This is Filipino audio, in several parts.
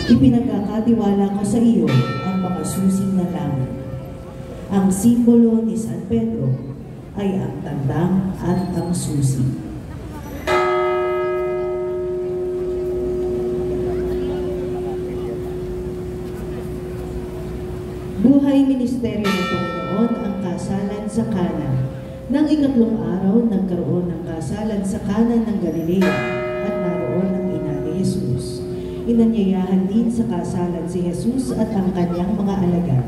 Ipinagkakatiwala ko sa iyo ang mga susi ng langit. Ang simbolo ni San Pedro ay ang tandang at ang susi. Buhay ministeryo ng Panginoon ang kasalan sa Kana. Nang ikatlong araw, nagkaroon ng kasalan sa Kana ng Galilea at naroon ang ina ni Jesus. Inanyayahan din sa kasalan si Jesus at ang kanyang mga alagad.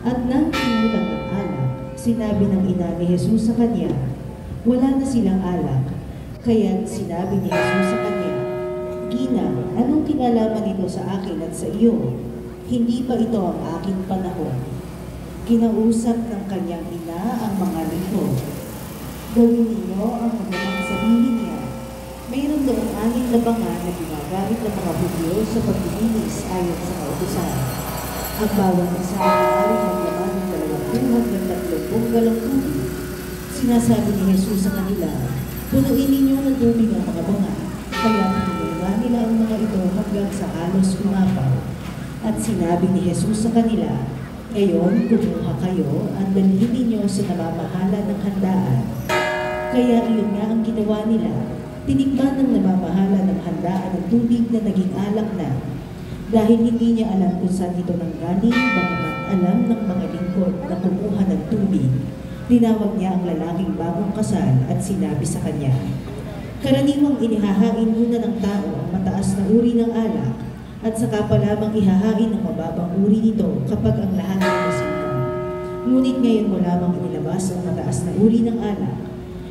At nang tinutang ang alak, sinabi ng ina ni Jesus sa kanya, wala na silang alak. Kaya't sinabi ni Jesus sa kanya, Gina, anong kinalaman ito sa akin at sa iyo? Hindi pa ito ang aking panahon. Kinausap ng kanyang ina ang mga lito. Gawin ninyo ang magandang sabihin niya. Mayroon doon 6 labangan na ginagamit ng mga Hudyo sa paglilinis ayon sa kautusan. Ang bawat isa ay maaaring maglaman ng 20 hanggang 30 galong tubig. Sinasabi ni Jesus sa kanila, punuin ninyo ng tubig ang mga banga. Kaya pinunugan nila ang mga ito hanggang sa halos umapaw. At sinabi ni Jesus sa kanila, ngayon kumuha kayo at dalhin ninyo sa namamahala ng handaan. Kaya iyon nga ang ginawa nila. Tinikman ng namamahala ng handaan ng tubig na naging alak na. Dahil hindi niya alam kung saan ito nanggaling, bagamat alam ng mga lingkod na kumuha ng tubig. Tinawag niya ang lalaking bagong kasal at sinabi sa kanya, karaniwang inihahain muna ng tao ang mataas na uri ng alak, at saka pa lamang ihahain ang mababang uri nito kapag ang lahat ay nasipon. Ngunit ngayon mo lamang inilabas ang mataas na uri ng alak.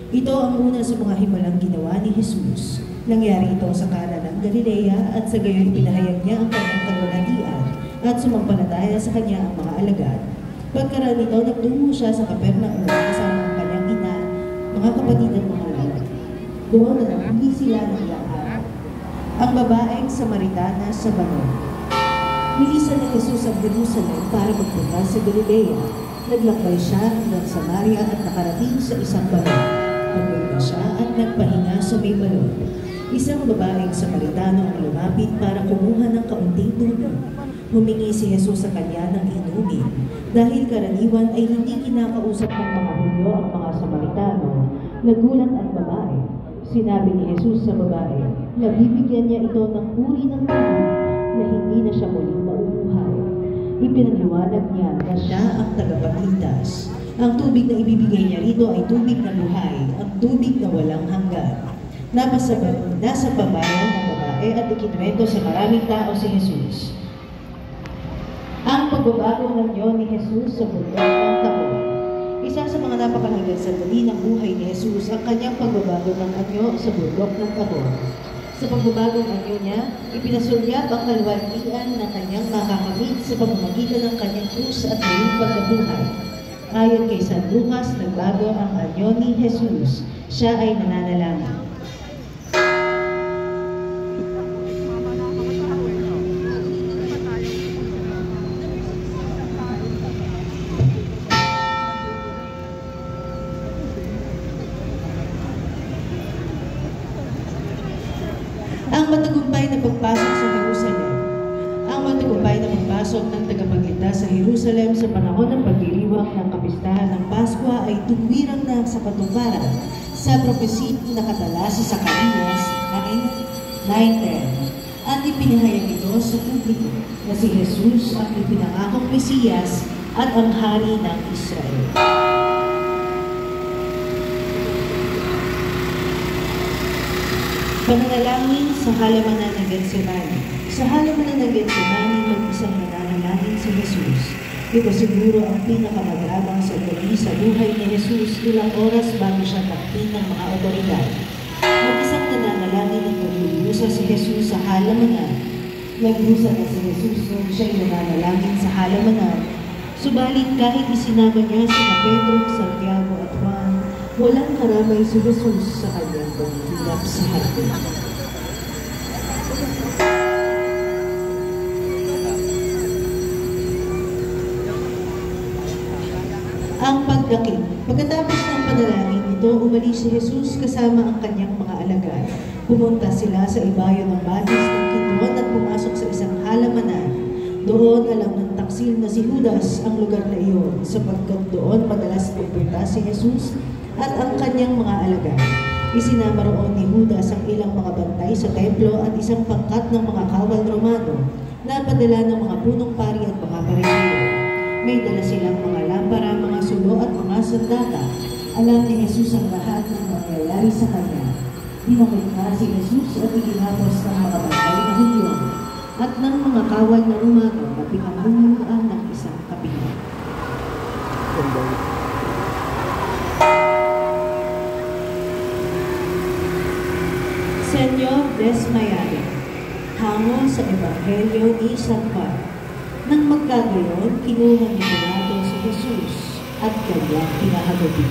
Ito ang una sa mga himalang ginawa ni Jesus. Nangyari ito sa Kana ng Galilea at sa gayon pinahayag niya ang kanyang kalwalhatian at sumampalataya sa kanya ang mga alagad. Pagkaraan nito, nagtungo siya sa Capernaum kasama ang kanyang ina, mga kapatid at mga lalaki. Doon na nahuli sila ng lahat. Ang babaeng Samaritana sa Banon. Nilisan ni Jesus ang Jerusalem para magpunta sa Galilea. Naglakbay siya hanggang Samaria at nakarating sa isang balon. Pagpunta siya at nagpahinga sa may balon. Isang babaeng Samaritano ang lumapit para kumuha ng kaunting tubig. Humingi si Jesus sa kanya ng inumin. Dahil karaniwan ay hindi kinakausap ng mga Hudyo ang mga Samaritano, nagulat ang babae. Sinabi ni Jesus sa babae, nabibigyan niya ito ng uri ng tubig na hindi na siya muling mauuhaw. Ipinaliwanag niya na siya ang tagapagligtas. Ang tubig na ibibigay niya rito ay tubig na buhay, ang tubig na walang hanggan. Nasa babayan ng babae at ikinuwento sa maraming tao si Jesus. Ang pagbabago ng Diyos ni Jesus sa bundok ng Tabor. Isa sa mga napakahalagang sandali ng buhay ni Jesus ang kanyang pagbabago ng anyo sa bundok ng Tabor. Sa pagbabagong anyo niya, ipinasulyap ang kalwalhatian na kanyang makakamit sa pamamagitan ng kanyang krus at muling pagkabuhay. Ayon kay San Lucas, nagbago ang anyo ni Jesus. Siya ay nananalangin. Ang matagumpay na pagpasok sa Jerusalem. Ang matagumpay na pagpasok ng tagapagligtas sa Jerusalem sa panahon ng pagdiriwang ng kapistahan ng Pasko ay tuwirang na sa katuparan sa propesiyang nakatala sa Zacarias 9:10 at ipinahayag ito sa publiko na si Jesus ang ipinangakong Mesiyas at ang Hari ng Israel. Pananalangin sa halamanan ng Getsemani. Sa halamanan ng Getsemani, mag-isang nananalangin si Jesus. Ito siguro ang pinakamagabang sandali sa buhay ni Jesus ilang oras bago siya takpin ng mga otoridad. Mag-isang nananalangin at naglulusa si Jesus sa halamanan. Naglusa na si Jesus nung siya'y nananalangin sa halamanan. Subalit kahit isinama niya sina Pedro, Santiago at Juan, walang karamay si Jesus sa kanyang paghihirap sa hardin. Ang pagdakip. Pagkatapos ng panalangin nito, umalis si Jesus kasama ang kanyang mga alagad. Pumunta sila sa ibayo ng batis ng Kidron at pumasok sa isang halaman Doon alam ng taksil na si Judas ang lugar na iyon, sapagkat doon madalas pupunta si Jesus at ang kanyang mga alagad. Isinama roon ni Judas ang ilang mga bantay sa templo at isang pangkat ng mga kawal Romano na padala ng mga punong pari at mga pariseo. May dala silang mga lampara, mga sulo at mga sandata. Alam ni Jesus ang lahat ng mangyayari sa kanya. Dinamit nga si Jesus at iginapos ng mga bantay na Hudyo at ng mga kawal na Romano na pinangunguan ng isang kapitan. Senyor Desmayado, hango sa Ebanghelyo ni San Juan. Nang magkagayon, kinuha ni Pilato si Jesus at kanyang pinahagabi.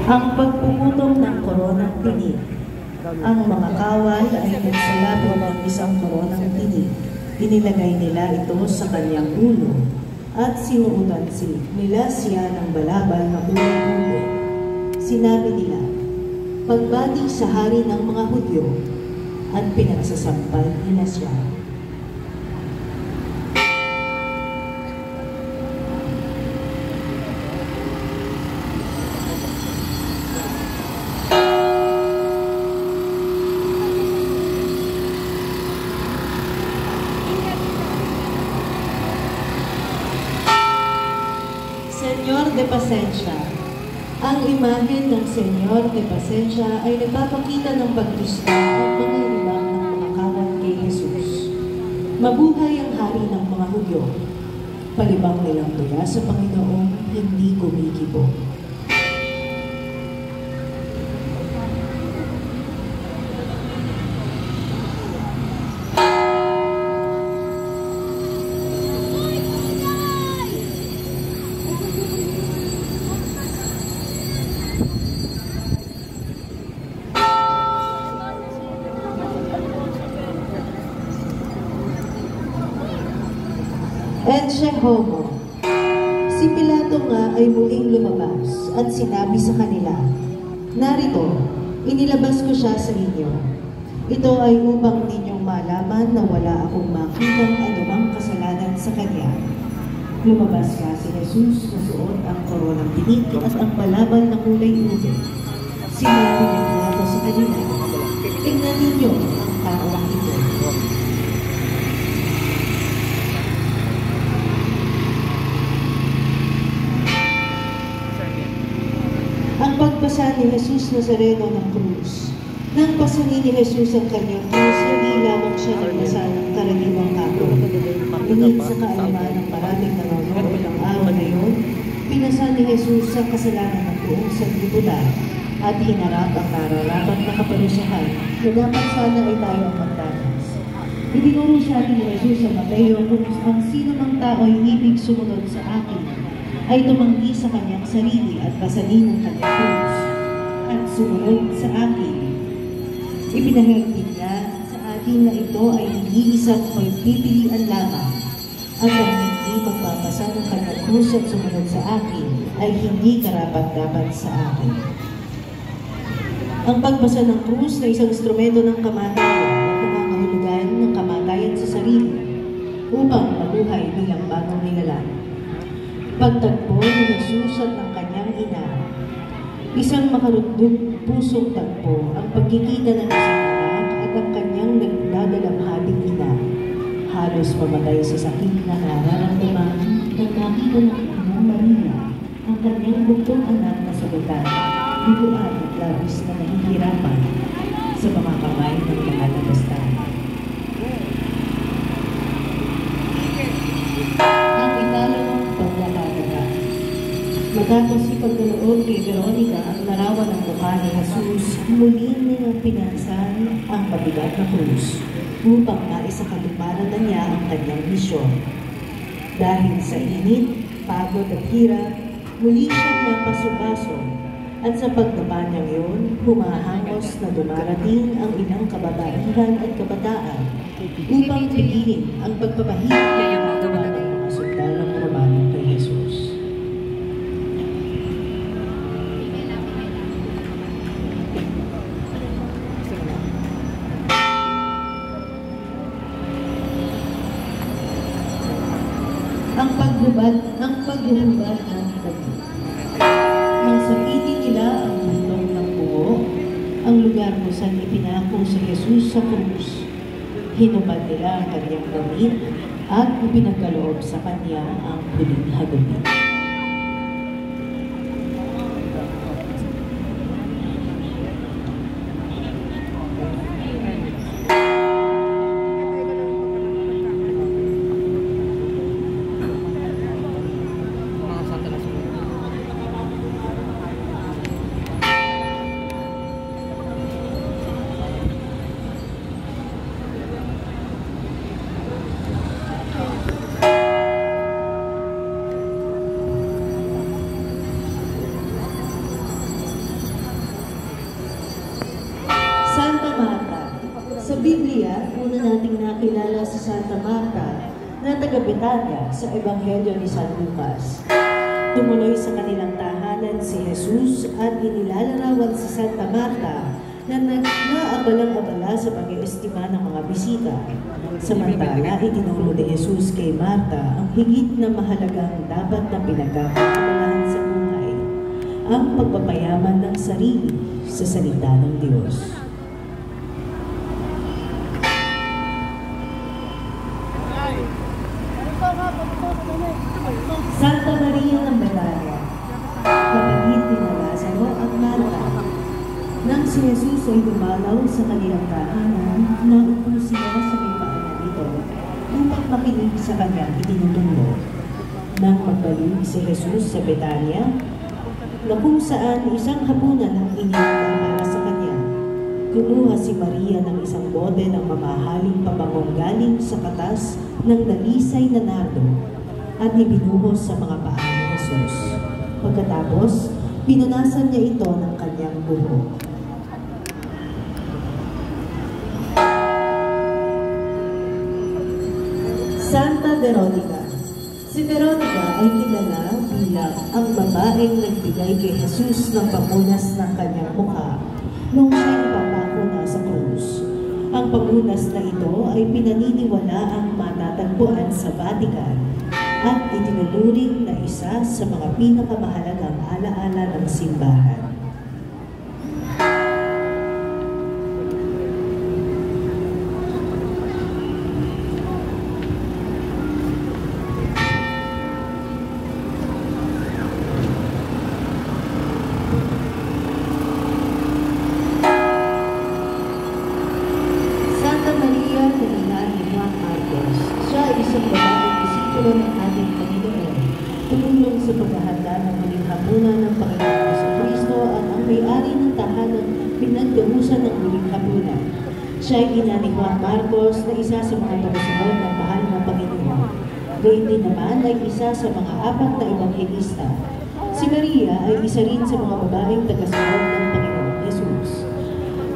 Ang pagpuputong ng koronang tinig. Ang mga kawal ay nagsalabo ng isang koronang tinig. Inilagay nila ito sa kanyang ulo at sinuutan nila siya ng balabal na ulo. Sinabi nila, pagbati sa hari ng mga Hudyo, at pinagsasampal nila siya. Senyor de Pasensya. Ang imahen ng Senyor de Pasensya ay nagpapakita ng pagdusta at pangilibang ng mga kawal kay Jesus. Mabuhay ang hari ng mga Hudyo. Palibang nilang tuya sa Panginoong hindi kumikibo. Ecce homo. Si Pilato nga ay muling lumabas at sinabi sa kanila, narito, inilabas ko siya sa inyo. Ito ay upang ninyong malaman na wala akong makitang anumang kasalanan sa kanya. Lumabas nga si Jesus na suot ang koronang tinig at ang balabal na kulay ube. Sinabi ni Pilato sa kanila, tingnan ninyo ang taong ito. Ang pagpasa ni Jesus Nazareno ng krus. Nang pasanin ni Jesus ang kanyang krus, hindi lamang siya nagbasa ng karaniwang kapo. Ngunit sa kaalaman ng maraming nanonood ng araw na yun, pinasa ni Jesus ang kasalanan ng buong sanlibutan at hinarap ang nararapat na kaparusahan na dapat sana ay tayo ang magdanas. Itinuro sa atin ni Jesus sa Mateo kung ang sino mang tao ay ibig sumunod sa akin, ay tumanggi sa kanyang sarili at pasanin ang kanyang krus at sumunod sa akin. Ipinahayag niya sa atin na ito ay hindi isang pagpipilian lamang at ang hindi magpapasa ng kanyang krus at sumunod sa akin ay hindi karapat-dapat sa akin. Ang pagpasa ng krus na isang instrumento ng kamatayan at nangangahulugan ng kamatayan sa sarili upang mabuhay bilang bagong nilalang. Pagtagpo ni Jesus at ang kanyang ina, isang makarugdog pusong tagpo ang pagkikita ng isang anak at ang kanyang nagdadalamhating ina. Halos mamatay sa sakit na nararamdaman nang nakita ng inang Maria ang kanyang bugtong anak na sagutan, biguan at labis na nahihirapan sa mga kamay ng mga nabastan. Ang ikalawang paglalalaga. Matapos ipagdaloon kay Veronica ang larawan ng mukha ni Jesus, muli niyang pinansan ang mabigat na krus upang maisakatuparan na niya ang kanyang misyon. Dahil sa init, pagod at hirap, muli siyang napasubaso, at sa pagtapa niyang yun, humahangos na dumarating ang ilang kababaihan at kabataan upang pigilin ang pagpapahirap ng mga sundalong Romano kay Jesus. Ang paghuhubad ng tabi. Nang sakitin nila ang bulong ng buo, ang lugar kung saan ipinako si Jesus sa krus, hinubad nila ang kanyang damit at ipinagkaloob sa kanya ang huling hagupit. Santa Marta. Sa Biblia, una nating nakilala si Santa Marta na taga-Betania sa Ebanghelyo ni San Lucas. Tumuloy sa kanilang tahanan si Jesus at inilalarawan si Santa Marta na naabalang-abala sa pag-iestima ng mga bisita. Samantala, itinuro ni Jesus kay Marta ang higit na mahalagang dapat na pinagkakaabalahan sa buhay, ang pagpapayaman ng sarili sa salita ng Diyos. Santa Maria ng Betania, kapatid ni Lazaro at Marta. Nang si Jesus ay dumalaw sa kanilang tahanan, naupo sila sa may paanan nito upang makinig sa kanyang itinuturo. Nang magbalik si Jesus sa Betania, na kung saan isang hapunan ang inihandang para sa kanya, kumuha si Maria ng isang bote ng mamahaling pabangong galing sa katas ng dalisay na nardo at ibinuhos sa mga paa ni Jesus. Pagkatapos, pinunasan niya ito ng kanyang buhok. Santa Veronica. Si Veronica ay kilala bilang ang babaeng nagbigay kay Jesus ng pamunas ng kanyang mukha nung siya ipapako na sa krus. Ang pamunas na ito ay pinaniniwala ang matatagpuan sa Vatican at itinuturing na isa sa mga pinakamahalagang alaala ng simbahan. Santa Maria ng ina ni Juan Marcos. Siya ay isang babaeng disitulo ng ating Panginoon. Tumulong sa paghahanda ng muling hapunan ng Panginoon sa Kristo at ang may-ari ng tahanang pinagdamusan ng muling hapunan. Siya ay ina ni Juan Marcos na isa sa mga tagasunod ng mahal na Panginoon. Gayun din naman ay isa sa mga 4 na ebanghelista. Si Maria ay isa rin sa mga babaeng tagasunod ng Panginoon Jesus.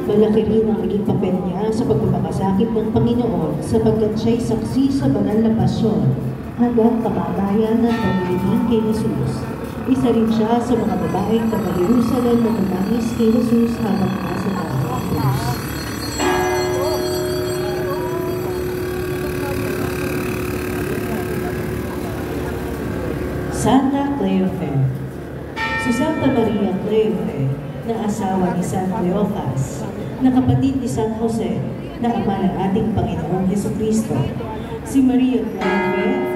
Malaki rin ang naging papel niya sa pagpapakasakit ng Panginoon sapagkat siya'y saksi sa banal na pasyon hanggang kamatayan ng paglilingin kay Jesus. Isa rin siya sa mga babaeng taga-Jerusalem na tumangis kay Jesus habang nasa krus. Santa Cleofe. Si Santa Maria Cleofe na asawa ni San Cleofas, na kapatid ni San Jose, na ama ng ating Panginoong Jesucristo. Si Maria Cleofe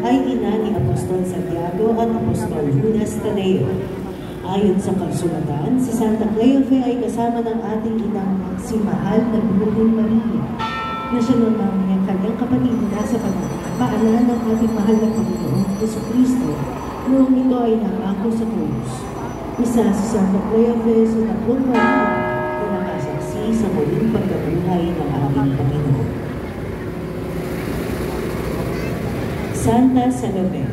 ay ina ni Apostol Santiago at Apostol Judas Tadeo. Ayon sa kasulatan, si Santa Cleofe ay kasama ng ating inang si Mahal na Virgin Maria, na siya naman niyang kanyang kapatid na sa paanan ng ating mahal na Panginoong Jesucristo noong ito ay nangako sa krus. Isa si Santa Cleofe sa 10 Maria na nakasaksi sa muling pagkabuhay ng ating Panginoon. Santa Salome.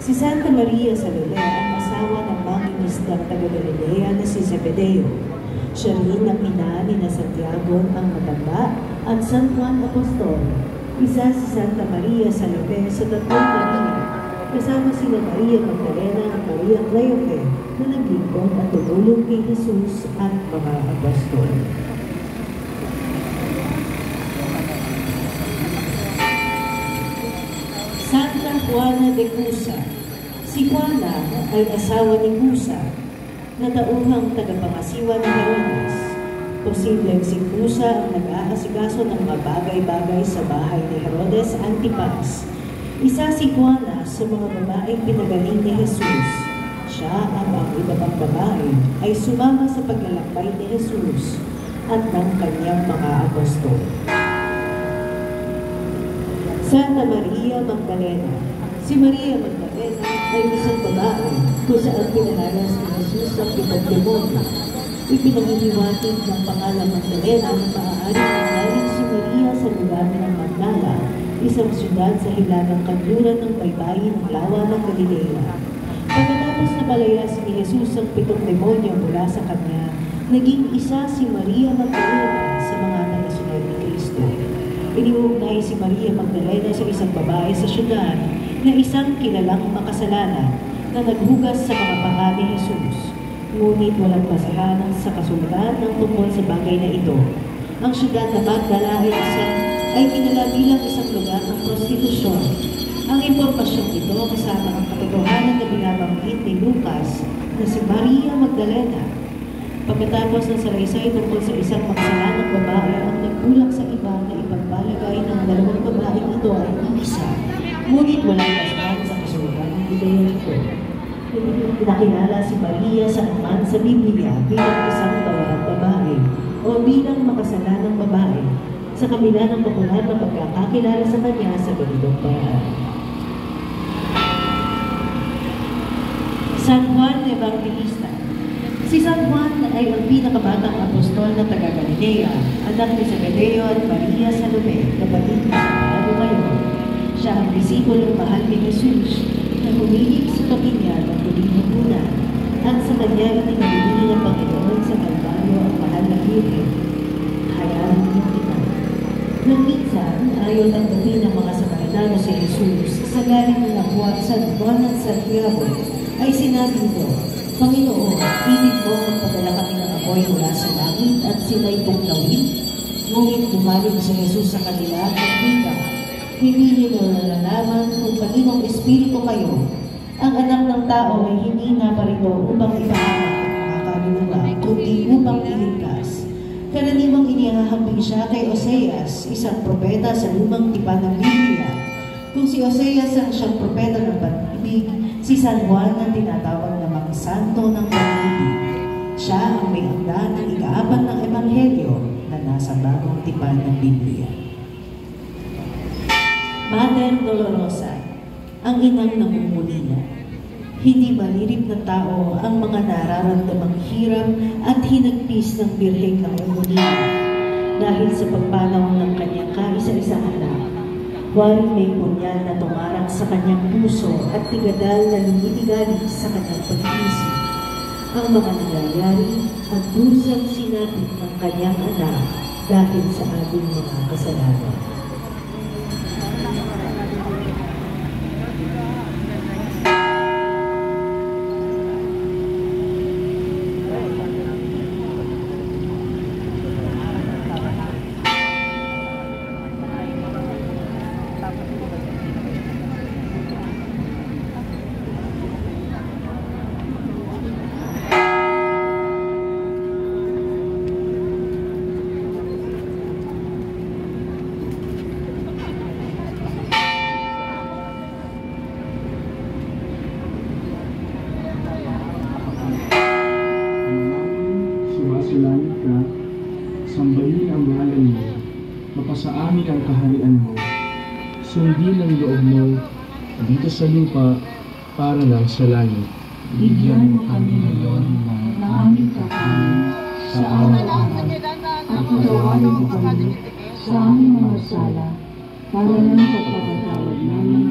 Si Si Santa Maria Salome ang asawa ng mangingisdang taga-Galilea na si Zebedeo. Siya rin ang ina ni Santiago ang matanda at San Juan Apostol. Isa si Santa Maria Salome sa tatlong Maria. Kasama sila Maria Magdalena at Maria Cleofe na naglingkod at tumulong kay Jesus at mga apostol. Santa Juana de Cusa. Si Juana ay asawa ni Cusa na tauhang tagapangasiwa ni Herodes. Posibleng si Cusa ang nag-aasikaso ng mga bagay-bagay sa bahay ni Herodes Antipas. Isa si Juana sa mga babaeng pinagaling ni Jesus. Siya at ang iba pang babae ay sumama sa paglalakbay ni Jesus at ng kanyang mga apostol. Santa Maria Magdalena. Si Maria Magdalena ay isang babae kung saan pinalalas ni Jesus ang 7 demonyo. Ipinanghihiwatig ng pangalang Magdalena na maaaring nanggaling si Maria sa lugar ng Magdala, isang syudad sa hilagang kanluran ng baybayin ng lawa ng Galilea. Pagkatapos na palayas ni Jesus ang 7 demonyo mula sa kanya, naging isa si Maria Magdalena sa mga tagasunod ni Kristo. Iniugnay si Maria Magdalena sa isang babae sa syudad na isang kilalang makasalanan na naghugas sa mga paa ni Jesus. Ngunit walang basahan sa kasulatan ng tungkol sa bagay na ito. Ang syudad na Magdala ay kilala bilang isang lugar ng prostitusyon. Ang impormasyong ito kasama ang katotohanan na binabanggit ni Lucas na si Maria Magdalena. Pagkatapos ng salaysay tungkol sa isang makasalanang babae ang nagkulak sa iba na ipagbalagay ng dalawang babaeng ito ay isa. Ngunit walang basahan sa kasulatan ng ideya nito. Pinakilala si Maria saan man sa Biblia bilang isang tawarang babae o bilang makasalanang babae sa kabila ng popular na pagkakakilala sa kanya sa ganitong paraan. San Juan Evangelista. Si San Juan ay ang pinakabatang apostol na taga-Galilea, anak ni Zebedeo at Maria Salome, kapatid ni Santiago ngayon. Siya ang disipulong mahal ni Jesus na humilig sa kapinyan ng huling hapunan at sa kanya itinalili ng Panginoon sa Kalbaryo ang mahal na Birhen. Hayaan niyong ina. Nang minsan, ayaw tanggapin ng mga Samaritano si Jesus sa galing ng San Juan at Santiago, ay sinabi nito, Panginoon, ibig mo magpadala kami ng apoy mula sa langit at sila'y buklawin? Ngunit bumalik si Jesus sa kanila at wika, hindi niyo nalalaman kung kaninong espiritu kayo. Ang anak ng tao ay hindi naparito upang ipahamak ang mga kaluluwa, kundi upang iligtas. Karaniwang inihahambing siya kay Oseas, isang propeta sa lumang tipan ng Biblia. Kung si Oseas ang siyang propeta ng pag-ibig, si San Juan ang tinatawag na mga santo ng pag-ibig. Siya ang may akda ng ika-4 ng Ebanghelyo na nasa bagong tipan ng Biblia. Mater Dolorosa, ang inang namumulila. Hindi malirip ng tao ang mga nararamdamang hirap at hinagpis ng birheng namumulila dahil sa pagpanaw ng kanyang kaisa-isang anak. Waring may punyal na tumarang sa kanyang puso at tigadal na lumitigali sa kanyang pag-iisip. Ang mga nangyayari at dusang sinapit ng kanyang anak dahil sa ating mga kasalanan. Sumasalangit ka, sambahin ang ngalan mo, mapasa amin ang kaharian mo, sundin ang loob mo dito sa lupa para lang sa langit. Bigyan mo kami ngayon ng aming kakanin sa araw-araw at patawarin mo kami sa aming mga sala para lang sa pagkatawad namin